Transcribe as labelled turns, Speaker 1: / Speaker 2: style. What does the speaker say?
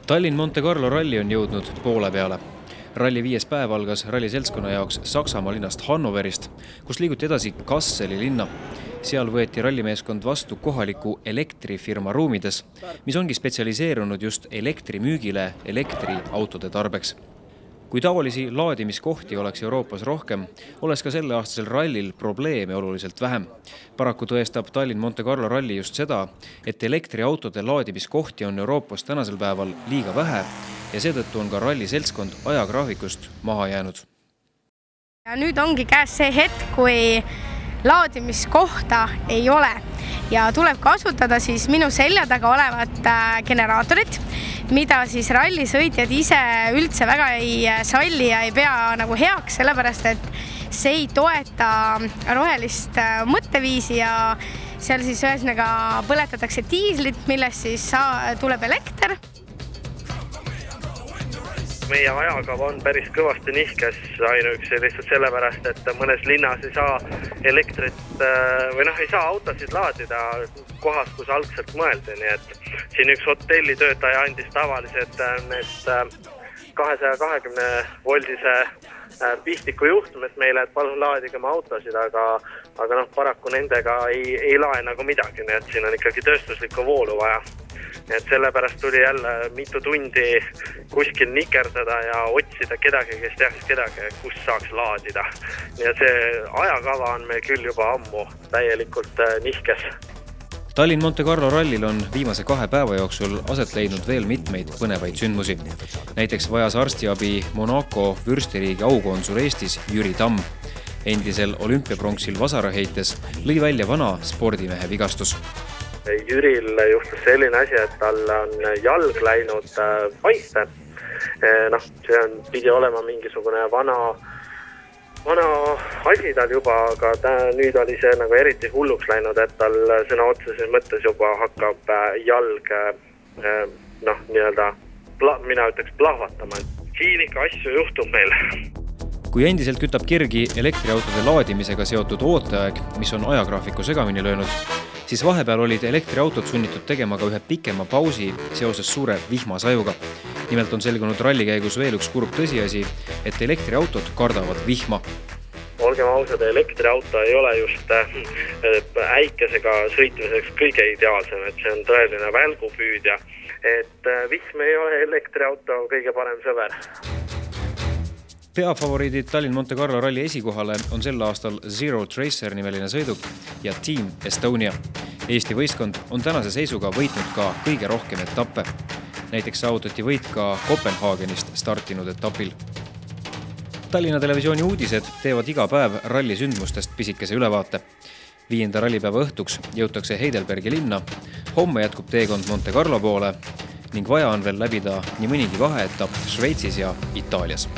Speaker 1: Tallinn-Monte Carlo ralli on jõudnud poole peale. Ralli 5. päev algas ralliseltskonna jaoks Saksamaa linnast Hannoverist, kus liiguti edasi Kasseli linna. Seal võeti rallimeeskond vastu kohaliku elektrifirma ruumides, mis ongi spetsialiseerunud just elektrimüügile elektriautode tarbeks. Kui tavalisi laadimiskohti oleks Euroopas rohkem, oleks ka selle aastasel rallil probleeme oluliselt vähem. Paraku tõestab Tallinn-Monte Carlo ralli just seda, et elektriautode laadimiskohti on Euroopas tänasel päeval liiga vähe ja seetõttu on ka ralli seltskond ajagraafikust maha jäänud.
Speaker 2: Ja nüüd ongi käes see hetk, kui laadimiskohta ei ole ja tuleb kasutada siis minu selja taga olevat generaatorit, mida siis rallisõitjad ise üldse väga ei salli ja ei pea nagu heaks, sellepärast et see ei toeta rohelist mõtteviisi ja seal siis ühesõnaga põletatakse diislit, millest siis tuleb elekter.
Speaker 3: Meie ajakava on päris kõvasti nihkes ainuüksi lihtsalt sellepärast, et mõnes linnas ei saa elektrit või ei saa autosid laadida kohas, kus algselt mõeldi. Nii et siin üks hotellitöötaja andis tavaliselt need 220 voldise pistiku juhtumist meile, et palun laadige oma autosid, aga paraku nendega ei lae nagu midagi, nii et siin on ikkagi tööstuslikku voolu vaja. Et sellepärast tuli jälle mitu tundi kuskil nikerdada ja otsida kedagi, kes teaks kedagi, kus saaks laadida. Nii et see ajakava on meil küll juba ammu täielikult nihkes.
Speaker 1: Tallinn-Monte Carlo rallil on viimase 2 päeva jooksul aset leidnud veel mitmeid põnevaid sündmusi. Näiteks vajas arstiabi Monaco vürstiriigi aukonsul Eestis Jüri Tamm. Endisel olümpiapronksil vasaraheites lõi välja vana spordimehe vigastus.
Speaker 3: Jüril juhtus selline asi, et tal on jalg läinud paiste. See pidi olema mingisugune vana asi tal juba, aga nüüd oli see nagu eriti hulluks läinud, et tal sõna otseses mõttes juba hakkab jalg mina ütleks plahvatama. Siin ikka asju juhtub meil.
Speaker 1: Kui endiselt kütab kirgi elektriautode laadimisega seotud ooteaeg, mis on ajagraafiku segamini löönud, siis vahepeal olid elektriautod sunnitud tegema ka ühe pikema pausi seoses suure vihmasajuga. Nimelt on selgunud ralli käigus veel üks kurb tõsiasi, et elektriautod kardavad vihma.
Speaker 3: Olgem ausad, elektriauto ei ole just äikesega sõitmiseks kõige ideaalsem, et see on tõeline välgupüüdja. Et vihm ei ole elektriauto kõige parem sõber.
Speaker 1: Peafavoriidid Tallinn-Monte Carlo ralli esikohale on sel aastal Zero Tracer nimeline sõiduk ja Team Estonia. Eesti võistkond on tänase seisuga võitnud ka kõige rohkem etappe. Näiteks saavutati võit ka Kopenhaagenist startinud etapil. Tallinna televisiooni uudised teevad iga päev ralli sündmustest pisikese ülevaate. 5. rallipäeva õhtuks jõutakse Heidelbergi linna, homme jätkub teekond Monte Carlo poole ning vaja on veel läbida nii mõnigi vaheetapp Šveitsis ja Itaalias.